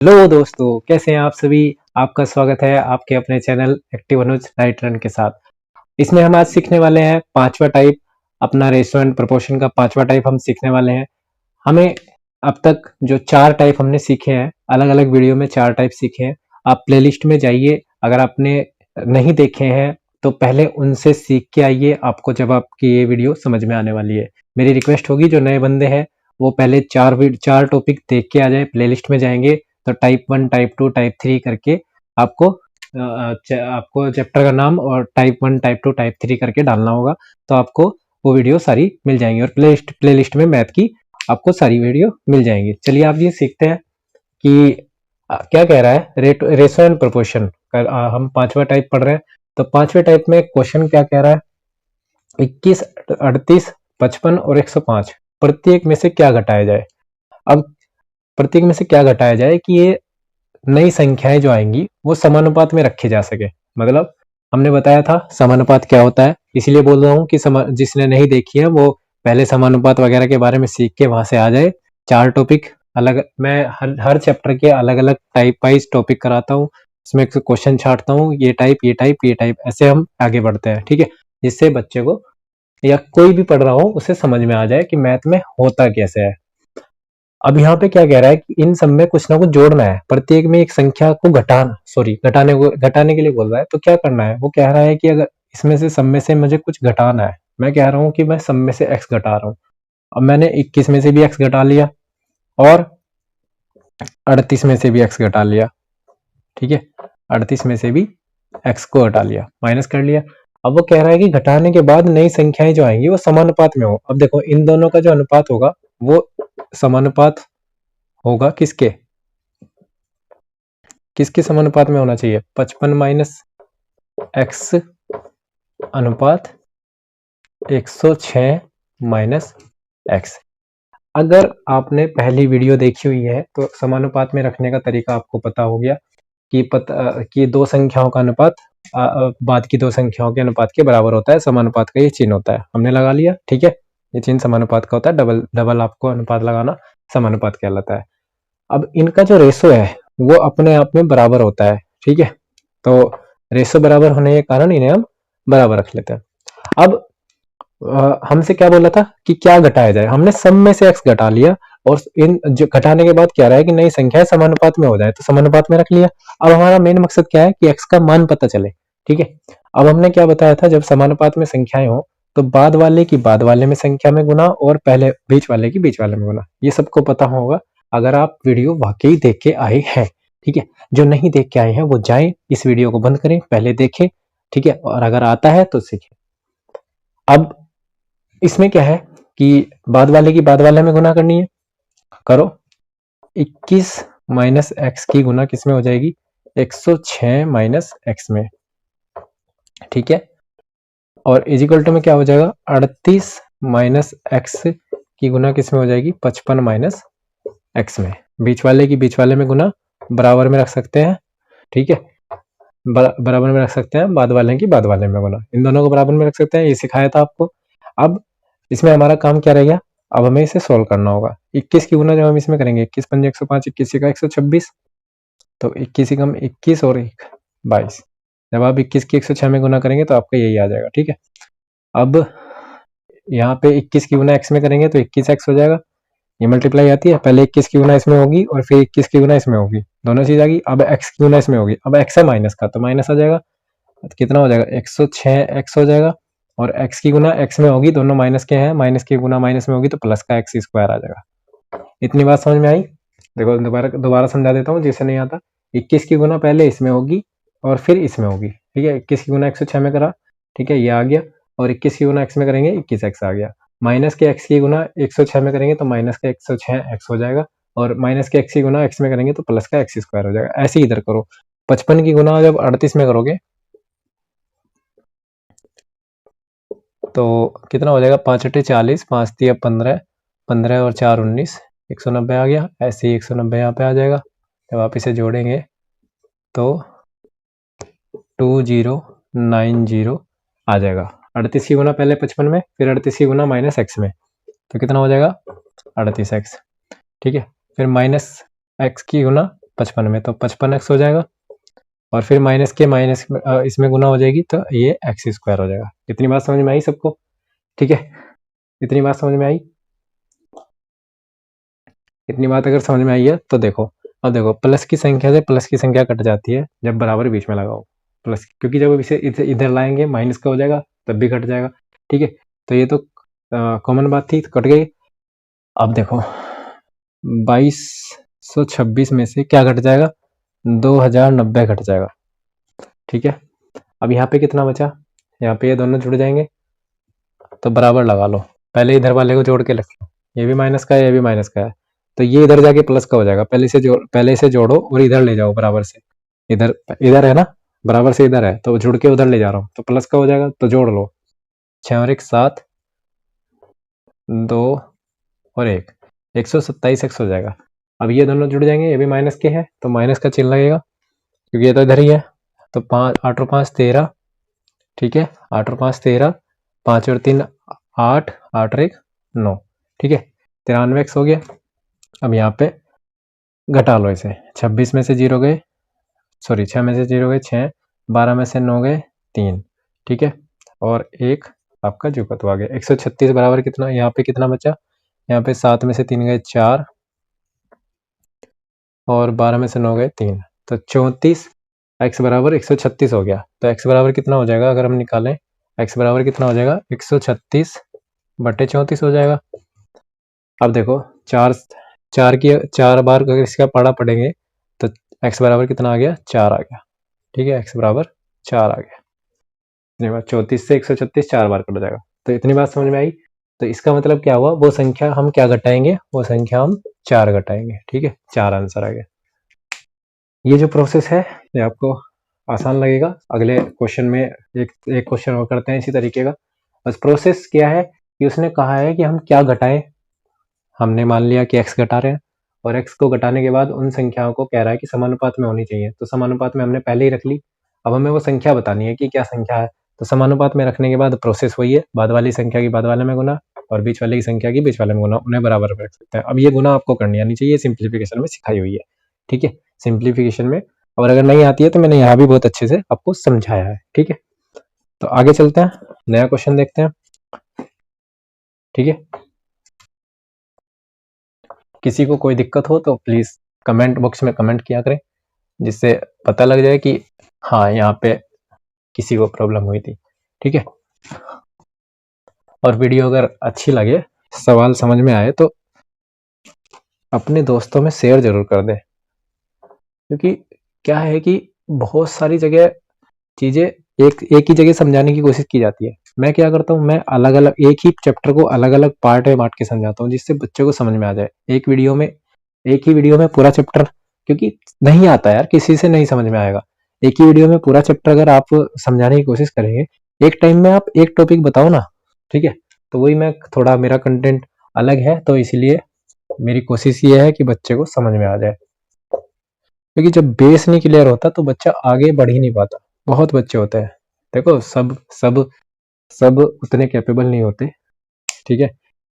Hello दोस्तों, कैसे हैं आप सभी। आपका स्वागत है आपके अपने चैनल एक्टिव अनुज राइट रन के साथ। इसमें हम आज सीखने वाले हैं पांचवा टाइप, अपना रेशो एंड प्रोपोर्शन का पांचवा टाइप हम सीखने वाले हैं। हमें अब तक जो चार टाइप हमने सीखे हैं, अलग अलग वीडियो में चार टाइप सीखे हैं। आप प्लेलिस्ट में जाइए, अगर आपने नहीं देखे हैं तो पहले उनसे सीख के आइए, आपको जब आपकी ये वीडियो समझ में आने वाली है। मेरी रिक्वेस्ट होगी जो नए बंदे हैं वो पहले चार टॉपिक देख के आ जाए। प्लेलिस्ट में जाएंगे तो टाइप 1, टाइप 2, टाइप 3 करके आपको आपको चैप्टर का नाम और टाइप 1, टाइप 2, टाइप 3 करके डालना होगा, तो आपको वो वीडियो सारी मिल जाएंगी। और प्लेलिस्ट में मैथ की आपको सारी वीडियो मिल जाएंगी। चलिए आप ये सीखते हैं कि क्या कह रहा है। रेशो एंड प्रोपोर्शन हम पांचवा टाइप पढ़ रहे हैं। तो पांचवे टाइप में क्वेश्चन क्या कह रहा है, 21, 38, 55 और 105 प्रत्येक में से क्या घटाया जाए। अब प्रत्येक में से क्या घटाया जाए कि ये नई संख्याएं जो आएंगी वो समानुपात में रखी जा सके। मतलब हमने बताया था समानुपात क्या होता है, इसीलिए बोल रहा हूँ कि जिसने नहीं देखी है वो पहले समानुपात वगैरह के बारे में सीख के वहां से आ जाए। चार टॉपिक अलग, मैं हर चैप्टर के अलग अलग टाइप वाइज टॉपिक कराता हूँ, उसमें क्वेश्चन छांटता हूँ, ये टाइप ये टाइप ये टाइप, ऐसे हम आगे बढ़ते हैं। ठीक है, जिससे बच्चे को या कोई भी पढ़ रहा हो उसे समझ में आ जाए कि मैथ में होता कैसे है। अब यहाँ पे क्या कह रहा है कि इन सब में कुछ ना कुछ जोड़ना है, प्रत्येक में एक संख्या को घटाने के लिए बोल रहा है। तो क्या करना है, वो कह रहा है कि अगर इसमें से सब में से मुझे कुछ घटाना है, मैं कह रहा हूँ कि मैं सब में से x घटा रहा हूँ। अब मैंने 21 में से भी x घटा लिया और 38 में से भी x घटा लिया। ठीक है, 38 में से भी x को घटा लिया, माइनस कर लिया। अब वो कह रहा है कि घटाने के बाद नई संख्याएं जो आएंगी वो समानुपात में हो। अब देखो इन दोनों का जो अनुपात होगा वो समानुपात होगा किसके किसके समानुपात में होना चाहिए, 55 माइनस एक्स अनुपात 106 माइनस एक्स। अगर आपने पहली वीडियो देखी हुई है तो समानुपात में रखने का तरीका आपको पता हो गया कि दो संख्याओं का अनुपात बाद की दो संख्याओं के अनुपात के बराबर होता है। समानुपात का ये चिन्ह होता है, हमने लगा लिया। ठीक है, ये चिन्ह समानुपात का होता है, डबल डबल आपको अनुपात लगाना समानुपात कहलाता है। अब इनका जो रेशो है वो अपने आप में बराबर होता है। ठीक है, तो रेशो बराबर होने के कारण इन्हें हम बराबर रख लेते हैं। अब हमसे क्या बोला था कि क्या घटाया जाए, हमने सब में से x घटा लिया और इन जो घटाने के बाद क्या रहा है कि नई संख्याएं समानुपात में हो जाए, तो समानुपात में रख लिया। अब हमारा मेन मकसद क्या है कि x का मान पता चले। ठीक है, अब हमने क्या बताया था, जब समानुपात में संख्याएं हो तो बाद वाले की बाद वाले में संख्या में गुना और पहले बीच वाले की बीच वाले में गुना। ये सबको पता होगा अगर आप वीडियो वाकई देख के आए हैं। ठीक है, जो नहीं देख के आए हैं वो जाएं, इस वीडियो को बंद करें, पहले देखें। ठीक है, और अगर आता है तो सीखें। अब इसमें क्या है कि बाद वाले की बाद वाले में गुना करनी है, करो। 21 माइनस एक्स की गुना किस में हो जाएगी, 106 माइनस एक्स में। ठीक है, और इजिकल टू में क्या हो जाएगा, 38 माइनस एक्स की गुना किस में हो जाएगी, 55 माइनस एक्स में। बीच वाले की बीच वाले में गुना, बराबर में रख सकते हैं। ठीक है, बराबर में रख सकते हैं, बाद वाले की बाद वाले में गुना, इन दोनों को बराबर में रख सकते हैं, ये सिखाया था आपको। अब इसमें हमारा काम क्या रह गया, अब हमें इसे सोल्व करना होगा। 21 की गुना जब हम इसमें करेंगे, 21 पंजे 105, 21 का 126, तो 21 कम 21 और 1 22। जब आप 21 की 106 में गुना करेंगे तो आपका यही आ जाएगा। ठीक है, अब यहाँ पे 21 की गुना x में करेंगे तो 21x हो जाएगा, ये मल्टीप्लाई आती है, पहले 21 की गुना इसमें होगी और फिर 21 की गुना इसमें होगी, दोनों चीज आ गई। अब x की गुना इसमें होगी, अब x है माइनस का तो माइनस आ जाएगा, तो कितना हो जाएगा, 106x हो जाएगा। और x की गुना x में होगी, दोनों माइनस के हैं, माइनस की गुना माइनस में होगी तो प्लस का x स्क्वायर आ जाएगा। इतनी बात समझ में आई। देखो दोबारा समझा देता हूँ जिसे नहीं आता। 21 की गुना पहले इसमें होगी और फिर इसमें होगी। ठीक है, 21 की गुना 106 में करा, ठीक है ये आ गया, और 21 की गुना x में करेंगे 21x आ गया। माइनस के x की गुना 106 में करेंगे तो माइनस का 106x हो जाएगा, और माइनस के x की गुना x में करेंगे तो प्लस का x स्क्वायर हो जाएगा। ऐसे ही इधर करो, 55 की गुना जब 38 में करोगे तो कितना हो जाएगा, 5 अट्ठे 40, 5 तिया 15, 15 और 4 19, 190 आ गया। ऐसे ही 190 यहाँ पे आ जाएगा। जब आप इसे जोड़ेंगे तो 2090 आ जाएगा। 38 की गुना पहले 55 में, फिर 38 की गुना माइनस एक्स में, तो कितना हो जाएगा 38x। ठीक है, फिर माइनस एक्स की गुना 55 में, तो 55x हो जाएगा, और फिर माइनस के माइनस इसमें गुना हो जाएगी, तो ये एक्स स्क्वायर हो जाएगा। इतनी बात समझ में आई सबको? ठीक है, इतनी बात समझ में आई? इतनी बात अगर समझ में आई है तो देखो, अब देखो प्लस की संख्या से प्लस की संख्या कट जाती है जब बराबर बीच में लगाओ प्लस, क्योंकि जब इसे इधर लाएंगे माइनस का हो जाएगा, तब भी कट जाएगा। ठीक है, तो ये तो कॉमन बात थी, तो कट गई। अब देखो 2226 में से क्या घट जाएगा, 2090 घट जाएगा। ठीक है, अब यहाँ पे कितना बचा, यहाँ पे ये दोनों जुड़ जाएंगे, तो बराबर लगा लो, पहले इधर वाले को जोड़ के रख लो, ये भी माइनस का है, ये भी माइनस का है, तो ये इधर जाके प्लस का हो जाएगा। पहले से जोड़ो और इधर ले जाओ बराबर से, इधर इधर है ना, बराबर से इधर है, तो जुड़ के उधर ले जा रहा हूँ, तो प्लस का हो जाएगा, तो जोड़ लो, 6 और 1 7, 2 और 1, 127x हो जाएगा। अब ये दोनों जुड़ जाएंगे, ये भी माइनस के हैं, तो माइनस का चिन्ह लगेगा, क्योंकि ये तो इधर ही है, तो 5 8 और 5 13। ठीक है, 8 और 5 13, 5 और 3 8, 8 और 1 9। ठीक है, 93x हो गया। अब यहाँ पे घटा लो इसे, 26 में से 0 गए, सॉरी 6 में से 0 गए 6, 12 में से 9 गए 3। ठीक है, और एक आपका जुगत आ गया। 136 बराबर कितना, यहाँ पे कितना बचा, यहाँ पे 7 में से 3 गए 4, और 12 में से 9 गए 3, तो 34, x बराबर 136 हो गया। तो x बराबर कितना हो जाएगा, अगर हम निकालें x बराबर कितना हो जाएगा, 136 बटे 34 हो जाएगा। अब देखो 4 बार अगर इसका पाड़ा पढ़ेंगे तो x बराबर कितना आ गया, 4 आ गया। ठीक है, x बराबर 4 आ गया। इतनी बात, 34 से 136 4 बार कट जाएगा। तो इतनी बात समझ में आई। तो इसका मतलब क्या हुआ, वो संख्या हम क्या घटाएंगे, वो संख्या हम 4 घटाएंगे। ठीक है, 4 आंसर आ गया। ये जो प्रोसेस है ये आपको आसान लगेगा। अगले क्वेश्चन में एक क्वेश्चन और करते हैं इसी तरीके का। बस प्रोसेस क्या है कि उसने कहा है कि हम क्या घटाएं, हमने मान लिया कि x घटा रहे हैं, और x को घटाने के बाद उन संख्याओं को कह रहा है कि समानुपात में होनी चाहिए, तो समानुपात में हमने पहले ही रख ली। अब हमें वो संख्या बतानी है कि क्या संख्या है, तो समानुपात में रखने के बाद प्रोसेस वही है, बाद वाली संख्या की बाद वाले में गुना, और बीच वाले की संख्या की बीच वाले में गुना, उन्हें बराबर रख सकते हैं। अब ये गुना आपको करनी आनी चाहिए, सिंप्लीफिकेशन में सिखाई हुई है। ठीक है, सिंप्लीफिकेशन में, और अगर नहीं आती है तो मैंने यहाँ भी बहुत अच्छे से आपको समझाया है। ठीक है, तो आगे चलते हैं, नया क्वेश्चन देखते हैं। ठीक है, किसी को कोई दिक्कत हो तो प्लीज कमेंट बॉक्स में कमेंट किया करें, जिससे पता लग जाए कि हाँ यहाँ पे किसी को प्रॉब्लम हुई थी। ठीक है, और वीडियो अगर अच्छी लगे, सवाल समझ में आए, तो अपने दोस्तों में शेयर जरूर कर दें, क्योंकि क्या है कि बहुत सारी जगह चीजें एक ही जगह समझाने की कोशिश की जाती है। मैं क्या करता हूँ, मैं अलग अलग एक ही चैप्टर को अलग अलग पार्ट में बांट के समझाता हूँ, जिससे बच्चों को समझ में आ जाए। एक ही वीडियो में पूरा चैप्टर, क्योंकि नहीं आता यार, किसी से नहीं समझ में आएगा। एक ही वीडियो में पूरा चैप्टर अगर आप समझाने की कोशिश करेंगे, एक टाइम में आप एक टॉपिक बताओ ना। ठीक है, तो वही मैं थोड़ा, मेरा कंटेंट अलग है, तो इसलिए मेरी कोशिश ये है कि बच्चे को समझ में आ जाए, क्योंकि जब बेस नहीं क्लियर होता तो बच्चा आगे बढ़ ही नहीं पाता। बहुत बच्चे होते हैं, देखो सब सब सब उतने कैपेबल नहीं होते। ठीक है,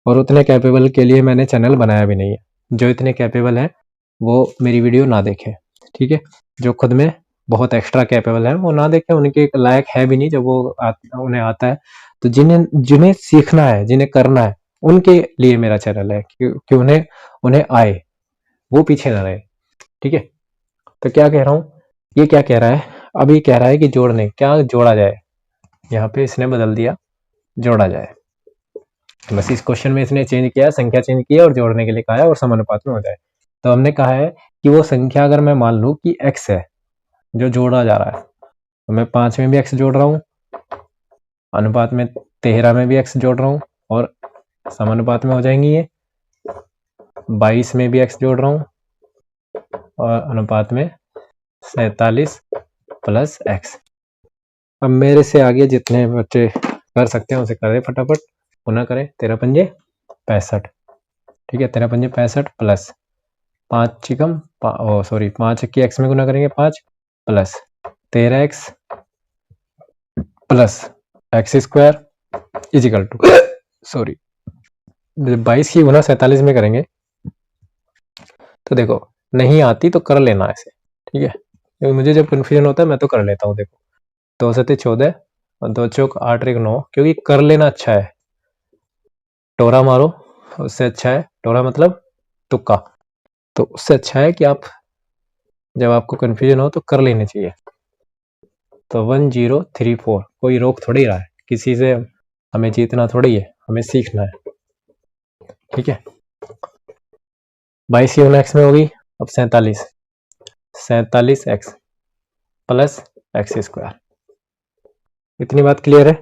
और उतने कैपेबल के लिए मैंने चैनल बनाया भी नहीं है। जो इतने कैपेबल हैं वो मेरी वीडियो ना देखें। ठीक है, जो खुद में बहुत एक्स्ट्रा कैपेबल है वो ना देखें, उनके लायक है भी नहीं जब वो उन्हें आता है। तो जिन्हें सीखना है, जिन्हें करना है, उनके लिए मेरा चैनल है, कि उन्हें आए, वो पीछे ना रहे। ठीक है, तो क्या कह रहा हूँ, ये क्या कह रहा है, अब ये कह रहा है कि जोड़ने, क्या जोड़ा जाए, यहाँ पे इसने बदल दिया, जोड़ा जाए। बस इस क्वेश्चन में इसने चेंज किया, संख्या चेंज की और जोड़ने के लिए कहा है, और समानुपात में हो जाए। तो हमने कहा है कि वो संख्या अगर मैं मान लूं कि x है जो जोड़ा जा रहा है, तो मैं 5 में भी x जोड़ रहा हूँ, अनुपात में 13 में भी x जोड़ रहा हूँ, और समानुपात में हो जाएंगी ये। 22 में भी x जोड़ रहा हूँ, और अनुपात में 47 प्लस x। अब मेरे से आगे जितने बच्चे कर सकते हैं उसे करें फटाफट, पुनः करें। 13 पंजे 65। ठीक है, 13 पंजे 65 प्लस 5 चिकम, सॉरी 5 की x में गुना करेंगे 5, plus 13x plus x square is equal to, sorry 22 की गुना 47 में करेंगे तो देखो नहीं आती तो कर लेना ऐसे, ठीक है, क्योंकि मुझे जब कन्फ्यूजन होता है मैं तो कर लेता हूँ। देखो 2 सते 14 और 2 चौक 8 और 1 9, क्योंकि कर लेना अच्छा है। टोरा मारो, उससे अच्छा है, टोरा मतलब तुक्का, तो उससे अच्छा है कि आप जब आपको कन्फ्यूजन हो तो कर लेनी चाहिए। तो 1034, कोई रोक थोड़ी रहा है, किसी से हमें जीतना थोड़ी है, हमें सीखना है, ठीक है। 22 एक्स में होगी, अब 47 एक्स प्लस एक्स स्क्वायर। इतनी बात क्लियर है?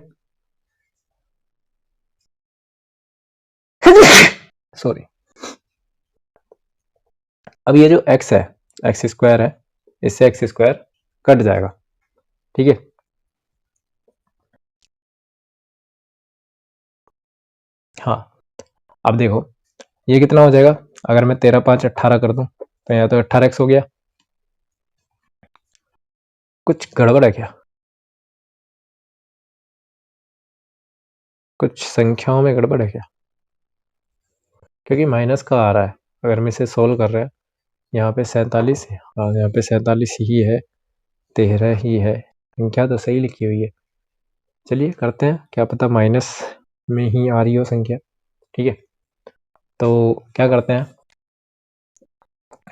सॉरी। अब ये जो एक्स है, एक्स स्क्वायर है, इससे एक्स स्क्वायर कट जाएगा, ठीक है। हाँ, अब देखो ये कितना हो जाएगा, अगर मैं 13 5 18 कर दूं तो यहाँ तो 18 एक्स हो गया। कुछ गड़बड़ है क्या? कुछ संख्याओं में गड़बड़ है क्या? क्योंकि माइनस का आ रहा है, अगर हम इसे सोल्व कर रहे हैं, यहाँ पे 47 है, हाँ यहाँ पे 47 ही है, 13 ही है, संख्या तो सही लिखी हुई है। चलिए करते हैं, क्या पता माइनस में ही आ रही हो संख्या, ठीक है। तो क्या करते हैं,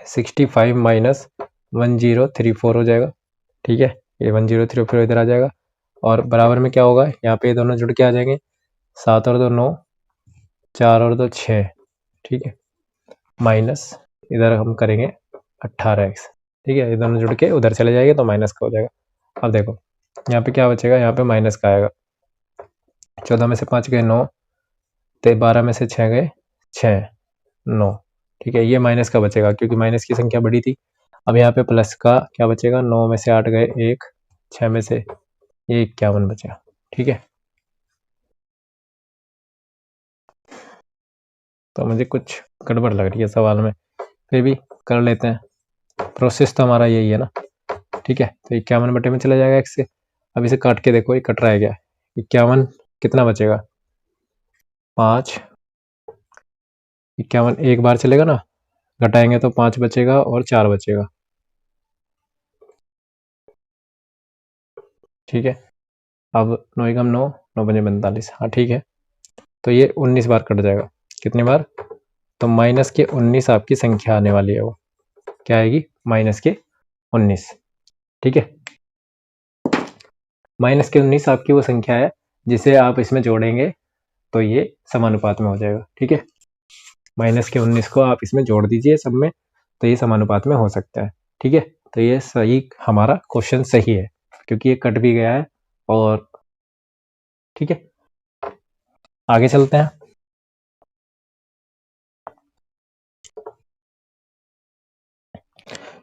65 माइनस 1034 हो जाएगा, ठीक है। ये 1034 इधर आ जाएगा, और बराबर में क्या होगा, यहाँ पे ये दोनों जुड़ के आ जाएंगे, 7 और 2 9, 4 और 2 6, ठीक है, माइनस इधर हम करेंगे 18x, ठीक है, ये दोनों जुड़ के उधर चले जाएंगे तो माइनस का हो जाएगा। अब देखो यहाँ पे क्या बचेगा, यहाँ पे माइनस का आएगा, 14 में से 5 गए 9, तो 12 में से 6 गए 6 9, ठीक है, ये माइनस का बचेगा क्योंकि माइनस की संख्या बड़ी थी। अब यहाँ पे प्लस का क्या बचेगा, 9 में से 8 गए 1, 6 में से 51 बचेगा, ठीक है। तो मुझे कुछ गड़बड़ लग रही है सवाल में, फिर भी कर लेते हैं, प्रोसेस तो हमारा यही है ना, ठीक है। तो 51 बटे में चला जाएगा x से। अब इसे काट के देखो ये कट रहा है क्या, 51 कितना बचेगा, 5, 51 एक बार चलेगा ना, घटाएंगे तो 5 बचेगा और 4 बचेगा, ठीक है। अब 9 एकम 9, 9 पंजे 45, हाँ ठीक है। तो ये 19 बार कट जाएगा, कितनी बार, तो माइनस के 19 आपकी संख्या आने वाली है, वो क्या आएगी, माइनस के 19, ठीक है। माइनस के 19 आपकी वो संख्या है जिसे आप इसमें जोड़ेंगे तो ये समानुपात में हो जाएगा, ठीक है। माइनस के 19 को आप इसमें जोड़ दीजिए सब में, तो ये समानुपात में हो सकता है, ठीक है। तो ये सही, हमारा क्वेश्चन सही है क्योंकि ये कट भी गया है, और ठीक है आगे चलते हैं।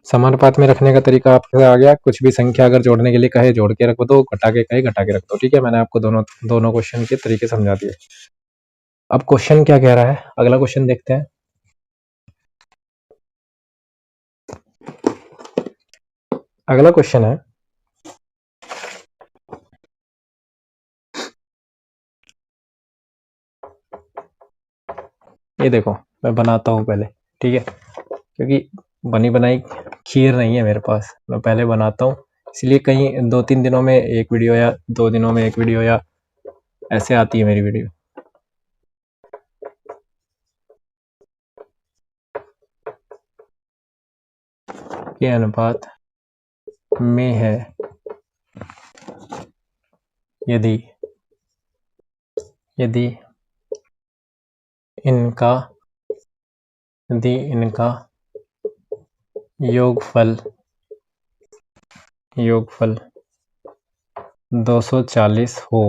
समानुपात में रखने का तरीका आपके आ गया, कुछ भी संख्या अगर जोड़ने के लिए कहे जोड़ के रख दो, घटा के कहे घटा के रख दो, ठीक है। मैंने आपको दोनों क्वेश्चन के तरीके समझा दिए। अब क्वेश्चन क्या कह रहा है, अगला क्वेश्चन देखते हैं। अगला क्वेश्चन है, ये देखो मैं बनाता हूँ पहले, ठीक है, क्योंकि बनी बनाई खीर नहीं है मेरे पास, मैं पहले बनाता हूँ, इसलिए कहीं 2-3 दिनों में एक वीडियो या 2 दिनों में एक वीडियो या ऐसे आती है मेरी वीडियो। के अनुपात में है यदि यदि इनका योगफल 240 हो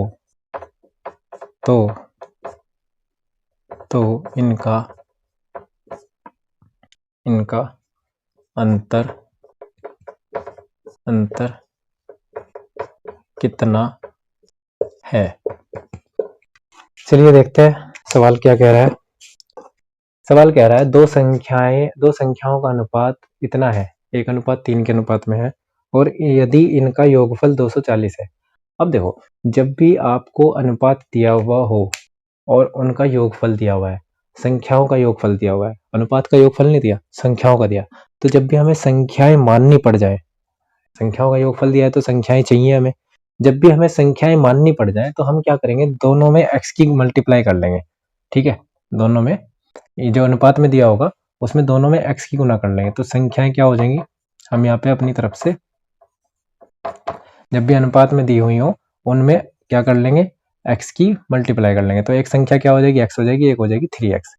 तो इनका अंतर कितना है। चलिए देखते हैं सवाल क्या कह रहा है। सवाल कह रहा है दो संख्याओं का अनुपात इतना है, 1:3 के अनुपात में है, और यदि इनका योगफल 240 है। अब देखो जब भी आपको अनुपात दिया हुआ हो और उनका योगफल दिया हुआ है, संख्याओं का योगफल दिया हुआ है, अनुपात का योगफल नहीं दिया, संख्याओं का दिया। तो जब भी हमें संख्याएं माननी पड़ जाए, संख्याओं का योगफल दिया है तो संख्याएं चाहिए हमें, जब भी हमें संख्याएं माननी पड़ जाए तो हम क्या करेंगे, दोनों में x की मल्टीप्लाई कर लेंगे। ठीक है, दोनों में ये जो अनुपात में दिया होगा उसमें दोनों में x की गुना कर लेंगे, तो संख्याएं क्या हो जाएंगी, हम यहाँ पे अपनी तरफ से जब भी अनुपात में दी हुई हो उनमें क्या कर लेंगे, x की मल्टीप्लाई कर लेंगे। तो एक संख्या क्या हो जाएगी, x हो जाएगी, एक हो जाएगी 3x।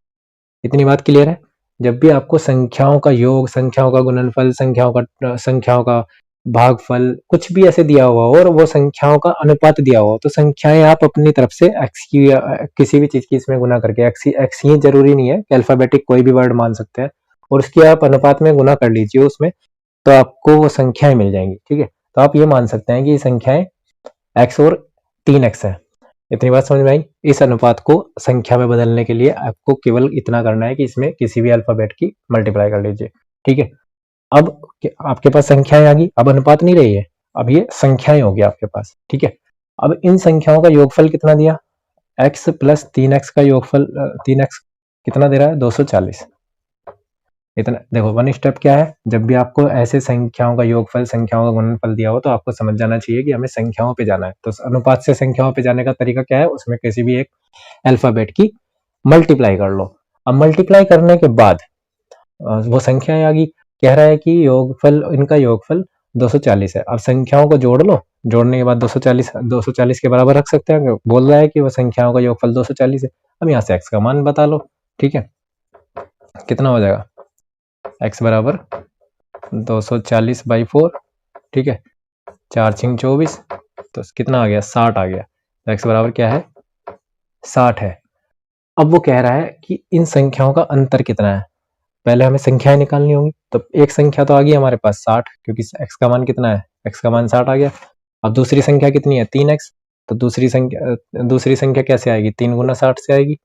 इतनी बात क्लियर है। जब भी आपको संख्याओं का योग, संख्याओं का गुणनफल, संख्याओं का भागफल कुछ भी ऐसे दिया हुआ हो और वो संख्याओं का अनुपात दिया हुआ हो, तो संख्याएं आप अपनी तरफ से x की किसी भी चीज की इसमें गुना करके, x ही जरूरी नहीं है, अल्फाबेटिक कोई भी वर्ड मान सकते हैं, और उसकी आप अनुपात में गुना कर लीजिए उसमें, तो आपको वो संख्याएं मिल जाएंगी। ठीक है, तो आप ये मान सकते हैं कि ये संख्याएं x और 3x है। इतनी बात समझ में आई। इस अनुपात को संख्या में बदलने के लिए आपको केवल इतना करना है कि इसमें किसी भी अल्फाबेट की मल्टीप्लाई कर लीजिए। ठीक है, अब आपके पास संख्याएं आ गई, अब अनुपात नहीं रही है, अब ये संख्याएं होगी आपके पास। ठीक है, अब इन संख्याओं का योगफल कितना दिया, x प्लस 3x का योगफल 3x कितना दे रहा है, 240। इतना देखो, वन स्टेप क्या है, जब भी आपको ऐसे संख्याओं का योगफल, संख्याओं का गुणनफल दिया हो तो आपको समझ जाना चाहिए कि हमें संख्याओं पे जाना है। तो अनुपात से संख्याओं पे जाने का तरीका क्या है, उसमें किसी भी एक अल्फाबेट की मल्टीप्लाई कर लो। अब मल्टीप्लाई करने के बाद वो संख्याएं आ गई, कह रहा है कि योगफल, इनका योगफल 240 है। अब संख्याओं को जोड़ लो, जोड़ने के बाद 240 के बराबर रख सकते हैं, बोल रहा है कि वो संख्याओं का योगफल 240 है। अब यहाँ से x का मान बता लो। ठीक है, कितना हो जाएगा, x बराबर 240 बाई 4। ठीक है, 4 छिंग 24, तो कितना आ गया, 60 आ गया। तो x बराबर क्या है, 60 है। अब वो कह रहा है कि इन संख्याओं का अंतर कितना है, पहले हमें संख्याएं निकालनी होंगी। तो एक संख्या तो आ गई हमारे पास 60, क्योंकि x का मान कितना है, x का मान 60 आ गया। अब दूसरी संख्या कितनी है, 3x, तो दूसरी संख्या कैसे आएगी, 3 गुना 60 से आएगी,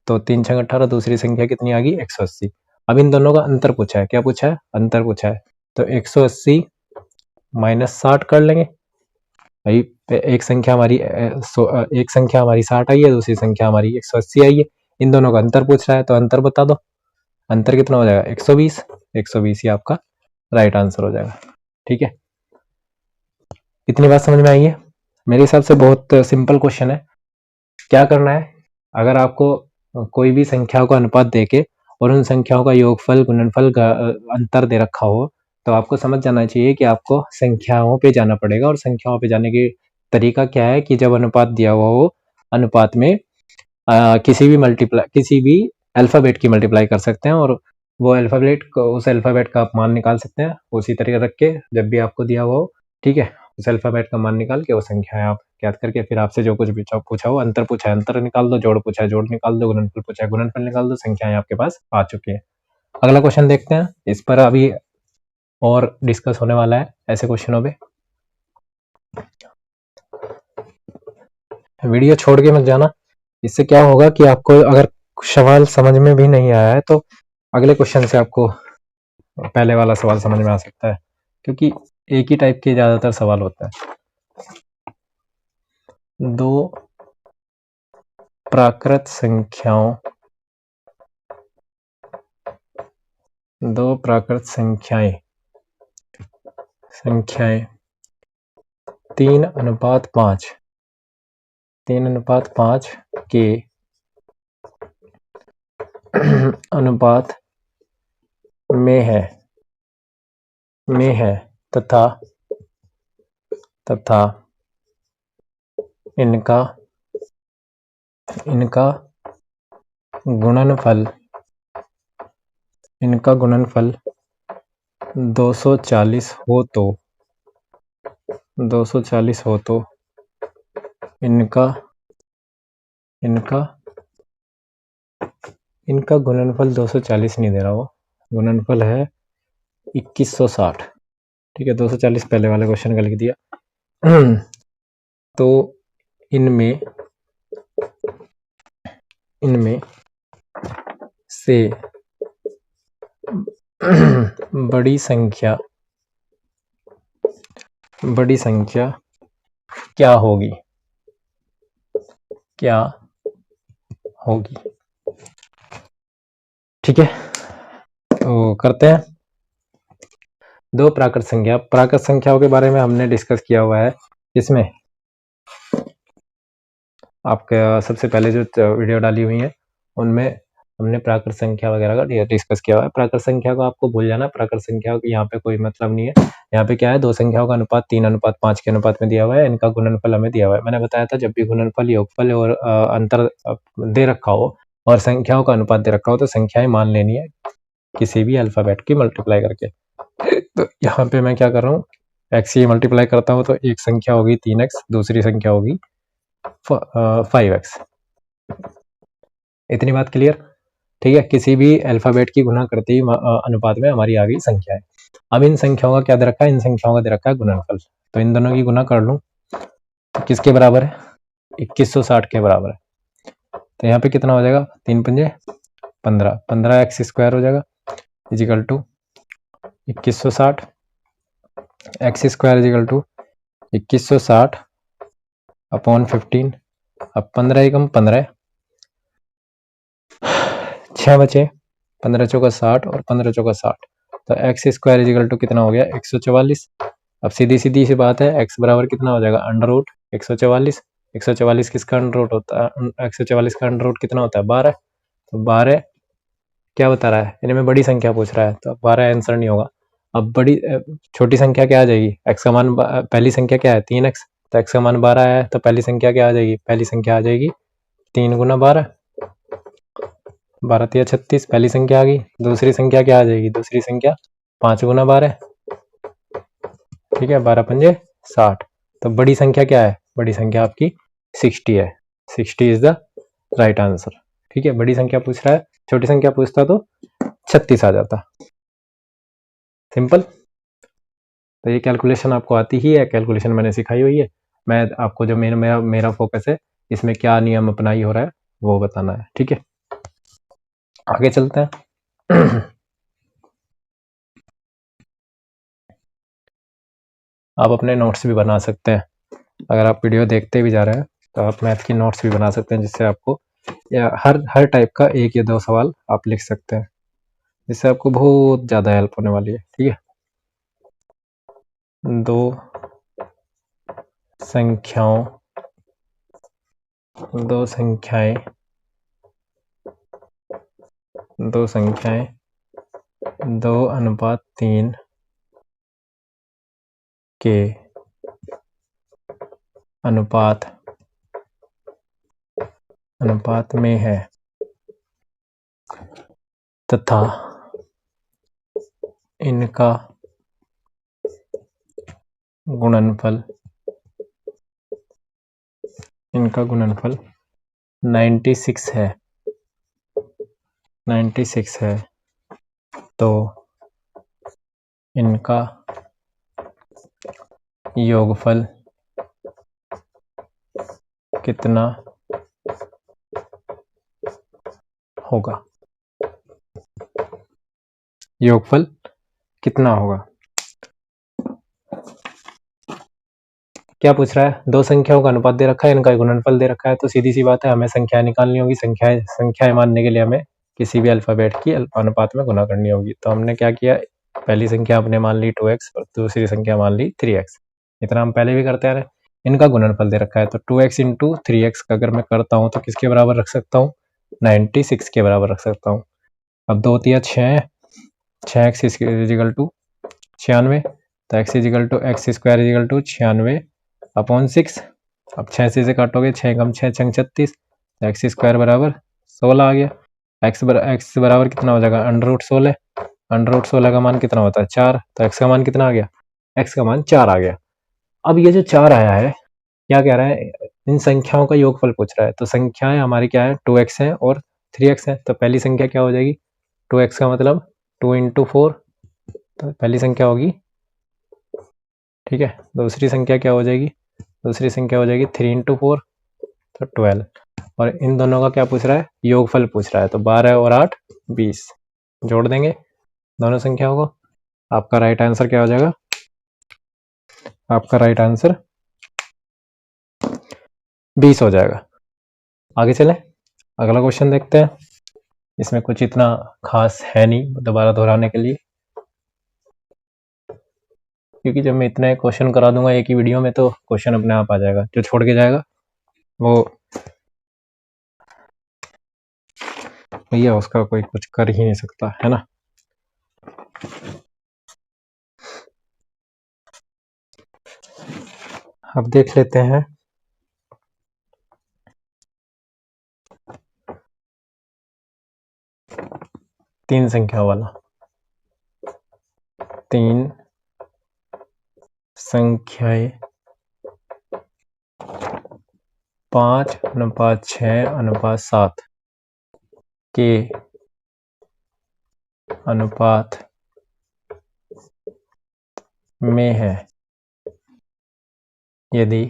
तो 3 छंग 18, दूसरी संख्या कितनी आ गई, 180। अब इन दोनों का अंतर पूछा है, क्या पूछा है, अंतर पूछा है, तो 180 माइनस 60 कर लेंगे भाई। एक संख्या हमारी 60 आई है, दूसरी संख्या हमारी 180 आई है, इन दोनों का अंतर पूछ रहा है, तो अंतर बता दो। अंतर कितना हो जाएगा, 120। 120 ही आपका राइट आंसर हो जाएगा। ठीक है, इतनी बात समझ में आई है। मेरे हिसाब से बहुत सिंपल क्वेश्चन है। क्या करना है, अगर आपको कोई भी संख्याओं का अनुपात देके और उन संख्याओं का योगफल, गुणनफल का अंतर दे रखा हो, तो आपको समझ जाना चाहिए कि आपको संख्याओं पे जाना पड़ेगा। और संख्याओं पे जाने की तरीका क्या है कि जब अनुपात दिया हुआ हो, अनुपात में किसी भी अल्फाबेट की मल्टीप्लाई कर सकते हैं, और वो अल्फाबेट को, उस अल्फाबेट का आप मान निकाल सकते हैं उसी तरीके रख के, जब भी आपको दिया हुआ हो। ठीक है, उस अल्फाबेट का मान निकाल के वो संख्याएं आप ज्ञात करके, फिर आपसे जो कुछ भी पूछा हो, अंतर पूछा है अंतर निकाल दो, जोड़ पूछा है जोड़ निकाल दो, गुणनफल पूछा है गुणनफल निकाल दो, संख्याएं आपके पास आ चुकी है। अगला क्वेश्चन देखते हैं, इस पर अभी और डिस्कस होने वाला है ऐसे क्वेश्चनों पे। वीडियो छोड़ के मत जाना, इससे क्या होगा कि आपको अगर सवाल समझ में भी नहीं आया है तो अगले क्वेश्चन से आपको पहले वाला सवाल समझ में आ सकता है, क्योंकि एक ही टाइप के ज्यादातर सवाल होते हैं। दो प्राकृत संख्याएं 3:5 के अनुपात में है तथा इनका गुणनफल 240 हो तो इनका गुणनफल 240 नहीं दे रहा, वो गुणनफल है 2160। ठीक है, 240 पहले वाले क्वेश्चन का लिख दिया। तो इनमें से बड़ी संख्या क्या होगी। ठीक है, तो करते हैं। दो प्राकृत संख्या, प्राकृत संख्याओं के बारे में हमने डिस्कस किया हुआ है। इसमें आपके सबसे पहले जो वीडियो डाली हुई है उनमें हमने प्राकृत संख्या वगैरह का डिस्कस किया हुआ है। प्राकृत संख्या को आपको भूल जाना, प्राकृत संख्या को यहाँ पे कोई मतलब नहीं है। यहाँ पे क्या है, दो संख्याओं का अनुपात 3:5 के अनुपात में दिया हुआ है, इनका गुणनफल हमें दिया हुआ है। मैंने बताया था जब भी गुणनफल, योगफल और अंतर दे रखा हो और संख्याओं का अनुपात दे रखा हो तो संख्याएं मान लेनी है किसी भी अल्फाबेट की मल्टीप्लाई करके। तो यहाँ पे मैं क्या कर रहा हूँ, एक्स से मल्टीप्लाई करता हूँ तो एक संख्या होगी 3x, दूसरी संख्या होगी 5x। इतनी बात क्लियर? ठीक है, किसी भी अल्फाबेट की गुना करते ही अनुपात में हमारी आ गई संख्या है। अब इन संख्याओं का क्या दे रखा है, इन संख्याओं का दे रखा है गुणनफल। तो इन दोनों की गुना कर लूं तो किसके बराबर है, 2160 के बराबर है। तो यहाँ पे कितना हो जाएगा, 3 पंजे 15, 15x स्क्वायर हो जाएगा is equal to 2160, x square is equal to 2160 upon 15। अब 15 एकम 15, 6 बचे, 15 चौका 60 और 15 चौका 60, तो एक्स स्क्वायर इजिकल टू कितना हो गया, 144। अब सीधी सीधी सी बात है, एक्स बराबर कितना हो जाएगा, अंडर रूट 144। 144 किसका अंडर रूट होता है, 144 का अंडर रूट कितना होता है, 12। तो 12 क्या बता रहा है, इनमें बड़ी संख्या पूछ रहा है, तो 12 आंसर नहीं होगा। अब बड़ी छोटी संख्या क्या आ जाएगी, एक्स का मान, पहली संख्या क्या है 3x, तो एक्स का मान 12 है, तो पहली संख्या क्या आ जाएगी, पहली संख्या आ जाएगी 3 गुना 12, 12 तिया 36, पहली संख्या आ गई। दूसरी संख्या क्या आ जाएगी, दूसरी संख्या 5 गुना 12, ठीक है, 12 पंजे 60। तो बड़ी संख्या क्या है, बड़ी संख्या आपकी 60 है, 60 इज द राइट आंसर। ठीक है, बड़ी संख्या पूछ रहा है, छोटी संख्या पूछता तो 36 आ जाता। सिंपल। तो ये कैलकुलेशन आपको आती ही है, कैलकुलेशन मैंने सिखाई हुई है। मैं आपको जो मेरा फोकस है, इसमें क्या नियम अपनाई हो रहा है वो बताना है। ठीक है, आगे चलते हैं। आप अपने नोट्स भी बना सकते हैं, अगर आप वीडियो देखते भी जा रहे हैं तो आप मैथ की नोट्स भी बना सकते हैं, जिससे आपको या हर टाइप का 1 या 2 सवाल आप लिख सकते हैं, जिससे आपको बहुत ज़्यादा हेल्प होने वाली है। ठीक है, दो संख्याएं 2:3 के अनुपात में है तथा इनका गुणनफल 96 है, तो इनका योगफल कितना होगा, योगफल कितना होगा। क्या पूछ रहा है, दो संख्याओं का अनुपात दे रखा है, इनका गुणनफल दे रखा है, तो सीधी सी बात है, हमें संख्याएं निकालनी होगी। संख्याएं मानने के लिए हमें किसी भी अल्फाबेट की अनुपात में गुना करनी होगी। तो हमने क्या किया, पहली संख्या हमने मान ली 2x और दूसरी संख्या मान ली 3x। इतना हम पहले भी करते आ रहे। इनका गुणनफल दे रखा है, तो 2x इंटू 3x का अगर मैं करता हूँ तो किसके बराबर रख सकता हूँ, 96 के बराबर रख सकता हूँ। अब 2 तिया 6, 6x इजिकल टू 96, तो x is equal to x square is equal to 96 upon 6। अब 6 से काटोगे, 6 कम 6 छंग 36, तो एक्स स्क्वायर बराबर 16 आ गया। एक्स बराबर कितना हो जाएगा, अंडर रूट 16। अंडर रूट 16 का मान कितना होता है, 4, तो एक्स का मान कितना आ गया, एक्स का मान 4 आ गया। अब ये जो 4 आया है, क्या कह रहा है, इन संख्याओं का योगफल पूछ रहा है। तो संख्याएं हमारी क्या है, 2x है और 3x है, तो पहली संख्या क्या हो जाएगी, 2x का मतलब 2 इंटू 4, तो पहली संख्या होगी। ठीक है, दूसरी संख्या क्या हो जाएगी, दूसरी संख्या हो जाएगी 3 इंटू 4, तो 12। और इन दोनों का क्या पूछ रहा है, योगफल पूछ रहा है, तो 12 और 8 20, जोड़ देंगे दोनों संख्याओं को। आपका राइट आंसर क्या हो जाएगा, आपका राइट आंसर 20 हो जाएगा। आगे चलें, अगला क्वेश्चन देखते हैं। इसमें कुछ इतना खास है नहीं दोबारा दोहराने के लिए, क्योंकि जब मैं इतने क्वेश्चन करा दूंगा एक ही वीडियो में तो क्वेश्चन अपने आप आ जाएगा। जो छोड़ के जाएगा वो भैया उसका कोई कुछ कर ही नहीं सकता, है ना। अब देख लेते हैं तीन संख्या वाला। तीन संख्याएं 5:6:7 के अनुपात में है यदि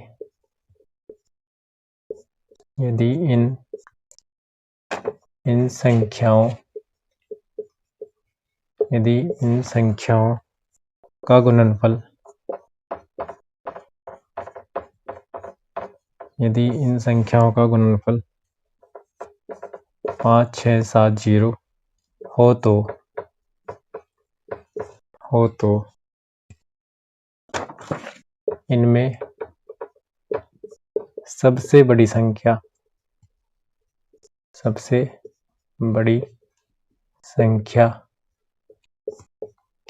इन संख्याओं का गुणनफल 5,6,7,0 हो तो इनमें सबसे बड़ी संख्या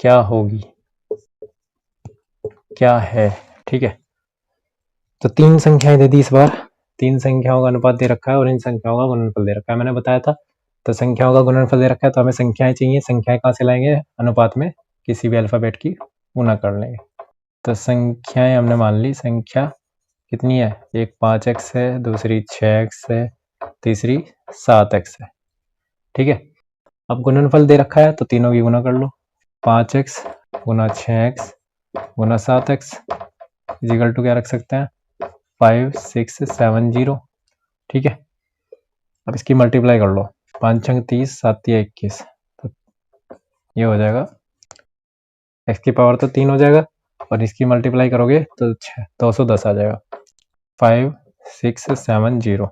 क्या होगी, क्या है। ठीक है, तो तीन संख्याएं दे दी इस बार, तीन संख्याओं का अनुपात दे रखा है और इन संख्याओं का गुणनफल दे रखा है। मैंने बताया था, तो संख्याओं का गुणनफल दे रखा है तो हमें संख्याएं चाहिए। संख्याएं कहाँ से लाएंगे, अनुपात में किसी भी अल्फाबेट की गुना कर लेंगे। तो संख्याएं हमने मान ली, संख्या कितनी है, एक 5x है, दूसरी 6x है, तीसरी 7x है। ठीक है, अब गुणनफल दे रखा है तो तीनों की गुना कर लो। 5x Guna 6x Guna 7x is equal to क्या रख सकते हैं, 5,6,7,0। ठीक है, अब इसकी मल्टीप्लाई कर लो, 5 छंग 30, 7 तिया 21, तो ये हो जाएगा x की पावर तो 3 हो जाएगा और इसकी मल्टीप्लाई करोगे तो 210 आ जाएगा। 5,6,7,0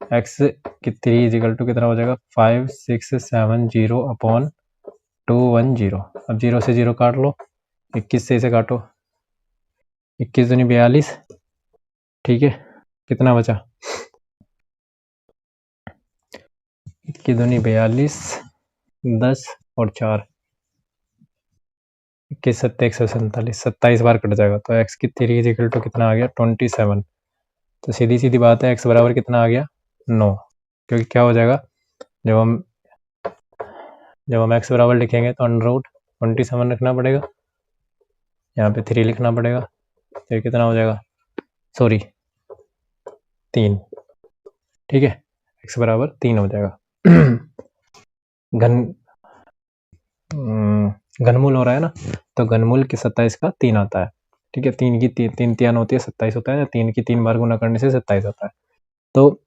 x की 3 इजिकल टू कितना हो जाएगा, 5,6,7,0 अपॉन 210। अब 0 से 0 काट लो, 21 से इसे काटो, 21 दूनी 42। ठीक है, कितना बचा, 21 दूनी 42, 10 और 4 21 7 147, 27 बार कट जाएगा। तो x की 3 इजिकल टू कितना आ गया, 27। तो सीधी सीधी बात है, x बराबर कितना आ गया, 9। क्योंकि क्या हो जाएगा, जब हम x बराबर लिखेंगे तो अंडर रूट 27 रखना पड़ेगा, यहाँ पे 3 लिखना पड़ेगा, फिर कितना हो जाएगा, सॉरी 3। ठीक है, x बराबर 3 हो जाएगा। घनमूल हो रहा है ना, तो घनमूल के 27 का 3 आता है। ठीक है, 3 की 3 तियान होती है 27 होता है, 3 की 3 बार गुना करने से 27 होता है। तो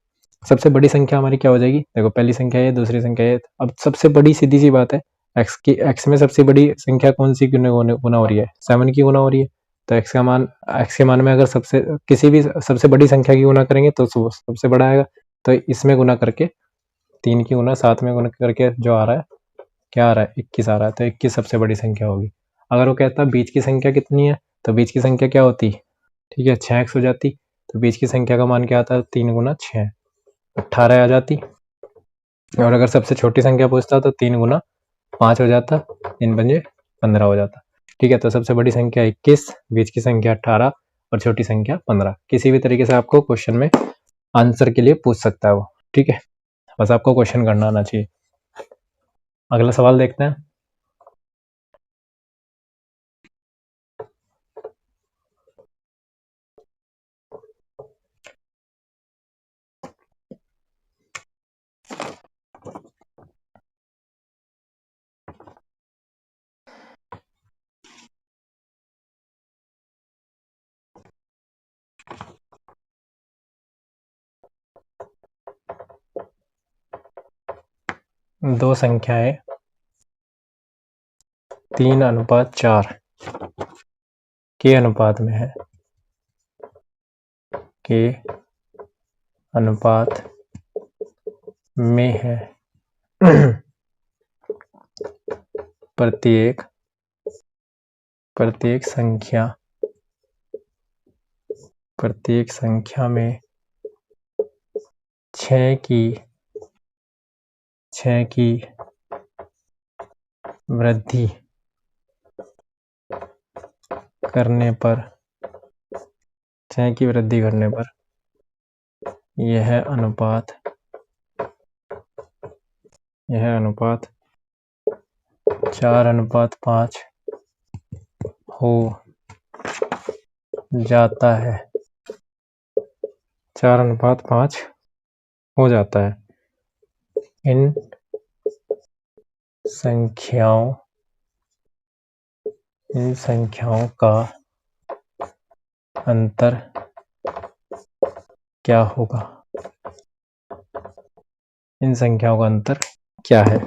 सबसे बड़ी संख्या हमारी क्या हो जाएगी, देखो पहली संख्या है, दूसरी संख्या है। अब सबसे बड़ी सीधी सी बात है, x में सबसे बड़ी संख्या कौन सी गुना हो रही है, 7 की गुना हो रही है। तो x के मान में अगर किसी भी सबसे बड़ी संख्या की गुना करेंगे तो सबसे बड़ा आएगा। तो इसमें गुना करके 3 की गुना 7 में गुना करके जो आ रहा है, क्या आ रहा है, 21 आ रहा है। तो 21 सबसे बड़ी संख्या होगी। अगर वो कहता बीच की संख्या कितनी है, तो बीच की संख्या क्या होती, ठीक है 6x हो जाती। तो बीच की संख्या का मान क्या आता है, 3 गुना 6 18 आ जाती। और अगर सबसे छोटी संख्या पूछता तो 3 गुना 5 हो जाता, 3 पंजे 15 हो जाता। ठीक है, तो सबसे बड़ी संख्या 21, बीच की संख्या 18 और छोटी संख्या 15। किसी भी तरीके से आपको क्वेश्चन में आंसर के लिए पूछ सकता है वो। ठीक है, बस आपको क्वेश्चन करना आना चाहिए। अगला सवाल देखते हैं। दो संख्याएं 3:4 के अनुपात में है, के अनुपात में है प्रत्येक संख्या में 6 की वृद्धि करने पर यह अनुपात 4:5 हो जाता है। 4:5 हो जाता है। इन संख्याओं का अंतर क्या होगा? इन संख्याओं का अंतर क्या है?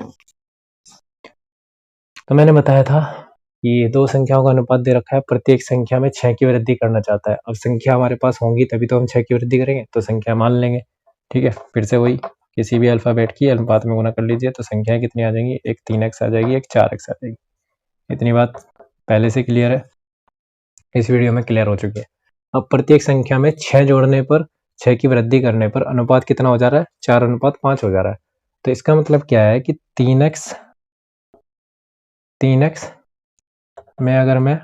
तो मैंने बताया था कि दो संख्याओं का अनुपात दे रखा है, प्रत्येक संख्या में 6 की वृद्धि करना चाहता है। अब संख्या हमारे पास होंगी तभी तो हम 6 की वृद्धि करेंगे, तो संख्या मान लेंगे। ठीक है, फिर से वही किसी भी अल्फाबेट की अनुपात में गुना कर लीजिए तो संख्याएं कितनी आ जाएंगी, एक 3x आ जाएगी, एक 4x आ जाएगी। इतनी बात पहले से क्लियर है, इस वीडियो में क्लियर हो चुकी है। अब प्रत्येक संख्या में 6 जोड़ने पर, 6 की वृद्धि करने पर अनुपात कितना हो जा रहा है, 4:5 हो जा रहा है। तो इसका मतलब क्या है कि 3x में अगर मैं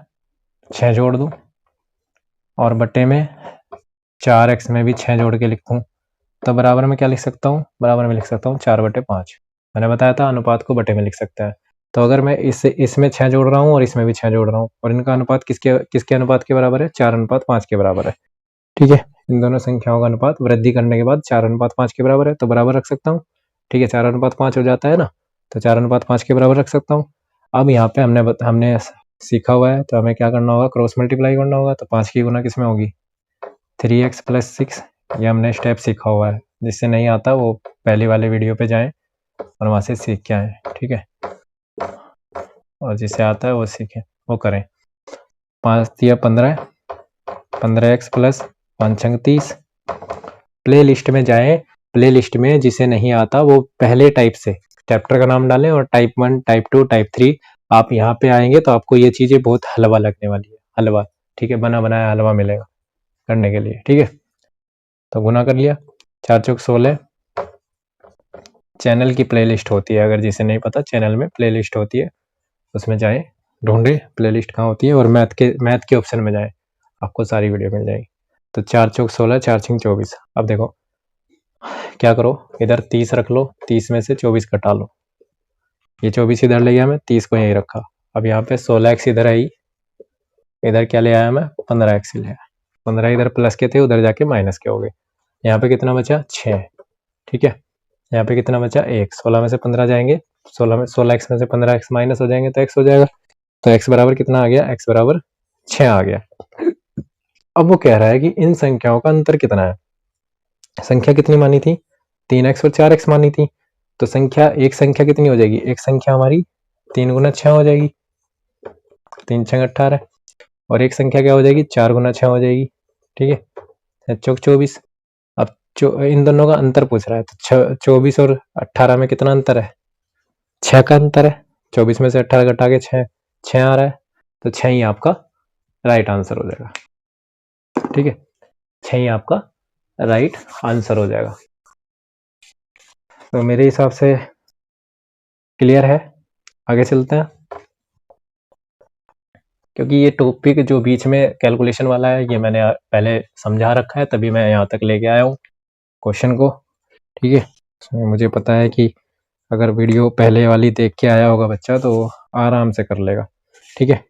6 जोड़ दूं और बटे में 4x में भी 6 जोड़ के लिखूं तो बराबर में क्या लिख सकता हूँ, बराबर में लिख सकता हूँ 4/5। मैंने बताया था अनुपात को बटे में लिख सकता है। तो अगर मैं इसमें 6 जोड़ रहा हूँ और इसमें भी 6 जोड़ रहा हूँ और इनका अनुपात किसके अनुपात के बराबर है, 4:5 के बराबर है। ठीक है, इन दोनों संख्याओं का अनुपात वृद्धि करने के बाद 4:5 के बराबर है, तो बराबर रख सकता हूँ। ठीक है, 4:5 हो जाता है ना, तो 4:5 के बराबर रख सकता हूँ। अब यहाँ पे हमने सीखा हुआ है तो हमें क्या करना होगा, क्रॉस मल्टीप्लाई करना होगा। तो 5 की गुना किसमें होगी, 3x + 6। ये हमने स्टेप सीखा हुआ है, जिससे नहीं आता वो पहले वाले वीडियो पे जाएं और वहां से सीख के आए। ठीक है, और जिसे आता है वो सीखे, वो करें। 5 × 15, 15x + 5 × 30। प्ले लिस्ट में जाएं, प्ले लिस्ट में जिसे नहीं आता वो पहले टाइप से चैप्टर का नाम डालें और टाइप 1, टाइप 2, टाइप 3 आप यहाँ पे आएंगे तो आपको ये चीजें बहुत हलवा लगने वाली है, हलवा। ठीक है, बना बनाया हलवा मिलेगा करने के लिए। ठीक है, तो गुना कर लिया, 4 × 16। चैनल की प्लेलिस्ट होती है, अगर जिसे नहीं पता चैनल में प्लेलिस्ट होती है, उसमें जाएं, ढूंढे प्लेलिस्ट कहाँ होती है और मैथ के ऑप्शन में जाएं, आपको सारी वीडियो मिल जाएगी। तो 4 × 16, 4 × 24। अब देखो क्या करो, इधर 30 रख लो, 30 में से 24 घटा लो, ये 24 इधर ले गया मैं, 30 को यहीं रखा। अब यहाँ पे 16x इधर आई, इधर क्या ले आया मैं, 15x ले आया। 15 इधर प्लस के थे, उधर जाके माइनस के हो गए। यहाँ पे कितना बचा, 6। ठीक है, यहाँ पे कितना बचा, 1। 16 में से 15 जाएंगे, 16x में से 15x माइनस हो जाएंगे तो x हो जाएगा। तो x बराबर कितना आ गया, x बराबर 6 आ गया। अब वो कह रहा है कि इन संख्याओं का अंतर कितना है। संख्या कितनी मानी थी, 3x और 4x मानी थी। तो एक संख्या कितनी हो जाएगी, एक संख्या हमारी 3 × 6 हो जाएगी, 3 × 6 = 18। और एक संख्या क्या हो जाएगी, 4 × 6 हो जाएगी। ठीक है, 24। अब इन दोनों का अंतर पूछ रहा है, तो 24 और 18 में कितना अंतर है, 6 का अंतर है। 24 में से 18 घटा के 6 आ रहा है, तो 6 ही आपका राइट आंसर हो जाएगा। ठीक है, 6 ही आपका राइट आंसर हो जाएगा। तो मेरे हिसाब से क्लियर है, आगे चलते हैं। क्योंकि ये टॉपिक जो बीच में कैलकुलेशन वाला है ये मैंने पहले समझा रखा है, तभी मैं यहाँ तक लेके आया हूँ क्वेश्चन को। ठीक है, मुझे पता है कि अगर वीडियो पहले वाली देख के आया होगा बच्चा तो आराम से कर लेगा। ठीक है,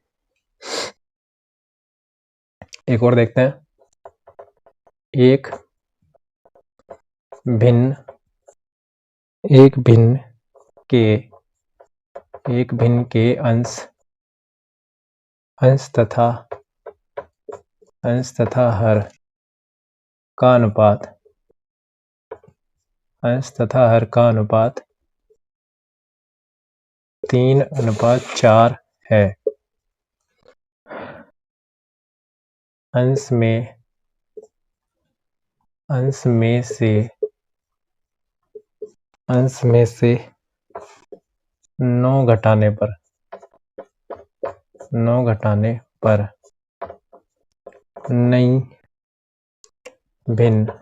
एक और देखते हैं। एक भिन्न के अंश तथा हर का अनुपात 3:4 है। अंश में से 9 घटाने पर 9 घटाने पर नई भिन्न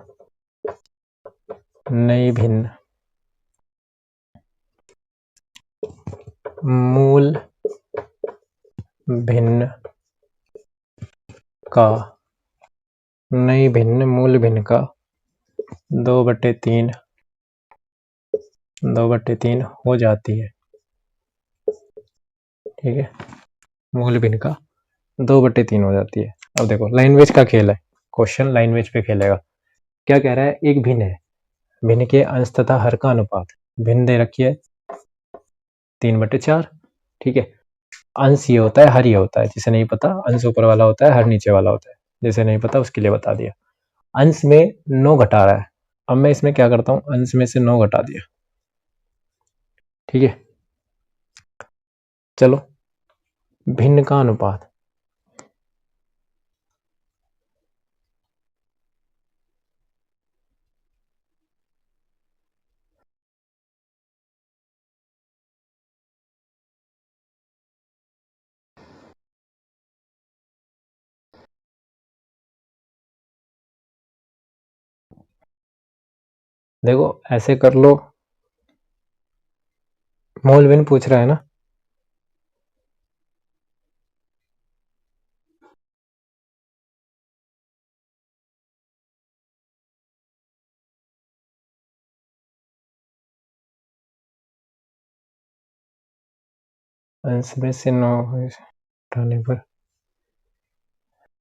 मूल भिन्न का 2/3 हो जाती है। ठीक है, मूल भिन्न का 2/3 हो जाती है। अब देखो लाइनवेज का खेल है, क्वेश्चन लाइनवेज पे खेलेगा। क्या कह रहा है, एक भिन्न है, भिन्न के अंश तथा हर का अनुपात, भिन्न दे रखी है 3/4। ठीक है, अंश ये होता है, हर ये होता है। जिसे नहीं पता, अंश ऊपर वाला होता है, हर नीचे वाला होता है। जिसे नहीं पता उसके लिए बता दिया। अंश में 9 घटा रहा है, अब मैं इसमें क्या करता हूं, अंश में से 9 घटा दिया। ठीक है, चलो भिन्न का अनुपात, देखो ऐसे कर लो, मोल भिन्न पूछ रहा है ना, अंश में से 9 घटाने पर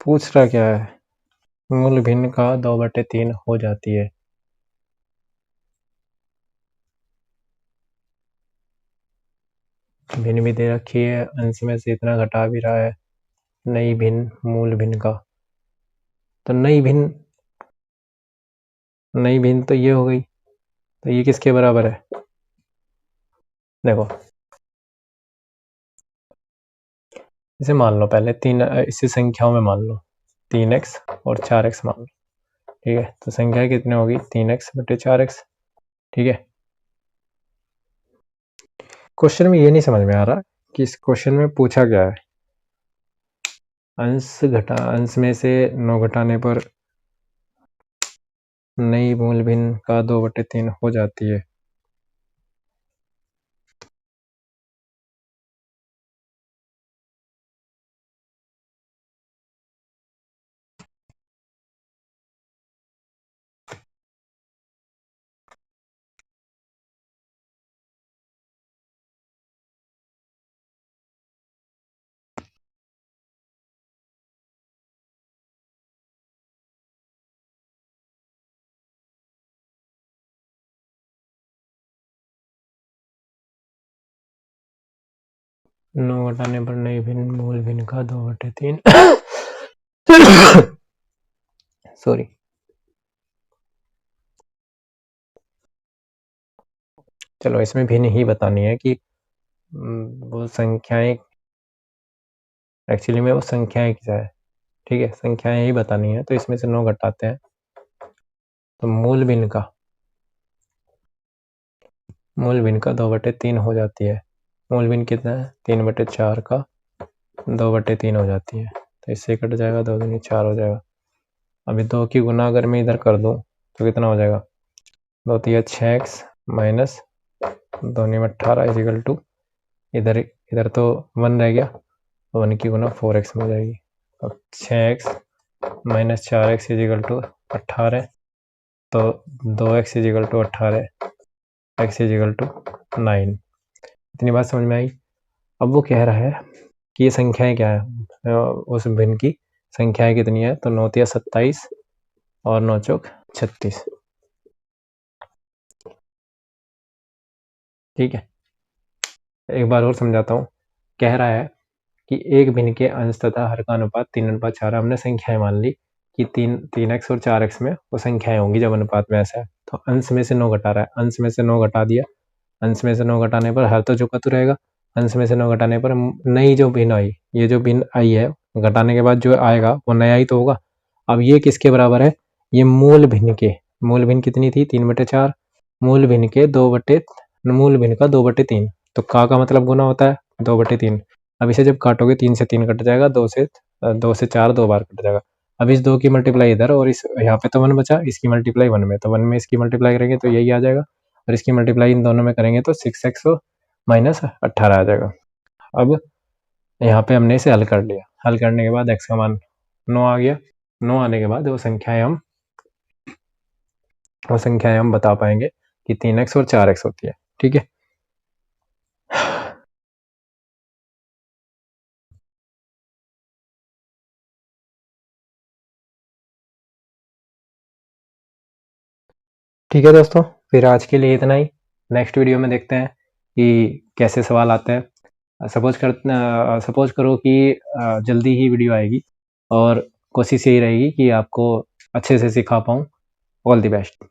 पूछ रहा क्या है, मूल भिन्न का 2/3 हो जाती है। भिन्न भी दे रखी है, अंश में से इतना घटा भी रहा है, नई भिन्न मूल भिन्न का। तो नई भिन्न तो ये हो गई, तो ये किसके बराबर है, देखो इसे मान लो पहले इसे संख्याओं में मान लो, 3x और 4x मान लो। ठीक है, तो संख्या कितनी होगी, 3x/4x। ठीक है, क्वेश्चन में ये नहीं समझ में आ रहा कि इस क्वेश्चन में पूछा क्या है। अंश में से 9 घटाने पर नई मूल भिन्न का 2/3 हो जाती है। नौ घटाने पर नई भिन्न मूल भिन्न का 2/3 सॉरी, चलो इसमें भिन्न ही बतानी है कि वो संख्याएं, एक्चुअली में वो संख्याएं क्या है। ठीक है, संख्याएं ही बतानी है, तो इसमें से 9 घटाते हैं, तो मूल भिन्न का 2/3 हो जाती है। मूल भिन्न कितना है, 3/4 का 2/3 हो जाती है, तो इससे कट जाएगा, 2 दूनी 4 हो जाएगा। अभी 2 की गुना अगर मैं इधर कर दूं तो कितना हो जाएगा, 2 तिया 6x माइनस 2 में 18 इजिकल टू, इधर तो 1 रह गया, तो 1 की गुना 4x में हो जाएगी। अब 6x minus 4x is equal to 18, तो 2x is equal to 18, x is equal to 9। इतनी बात समझ में आई। अब वो कह रहा है कि ये संख्याएं क्या है, उस भिन्न की संख्याएं कितनी है, तो 9 तिया 27 और 9 चौक 36। ठीक है, एक बार और समझाता हूँ। कह रहा है कि एक भिन्न के अंश तथा हर का अनुपात 3/4। हमने संख्याएं मान ली कि 3x और 4x में वो संख्याएं होंगी जब अनुपात में ऐसा है, तो अंश में से 9 घटा रहा है, अंश में से 9 घटा दिया। अंश में से 9 घटाने पर हर तो जो तो रहेगा, अंश में से 9 घटाने पर नई जो भिन्न आई, ये जो भिन्न आई है घटाने के बाद जो आएगा वो नया ही तो होगा। अब ये किसके बराबर है, ये मूल भिन्न के, मूल भिन्न कितनी थी, 3/4, मूल भिन्न का 2/3, तो का मतलब गुना होता है 2/3। अब इसे जब काटोगे 3 से 3 कट जाएगा, 2 से 4 2 बार कट जाएगा। अब इस 2 की मल्टीप्लाई इधर और इस यहाँ पे तो 1 बचा, इसकी मल्टीप्लाई 1 में, तो 1 में इसकी मल्टीप्लाई करेंगे तो यही आ जाएगा, और इसकी मल्टीप्लाई इन दोनों में करेंगे तो 6x माइनस 18 आ जाएगा। अब यहाँ पे हमने इसे हल कर लिया, हल करने के बाद x का मान 9 आ गया। 9 आने के बाद वो संख्याएं हम बता पाएंगे कि 3x और 4x होती है। ठीक है, ठीक है दोस्तों, फिर आज के लिए इतना ही। नेक्स्ट वीडियो में देखते हैं कि कैसे सवाल आते हैं। सपोज करो कि जल्दी ही वीडियो आएगी, और कोशिश यही रहेगी कि आपको अच्छे से सिखा पाऊँ। All the best.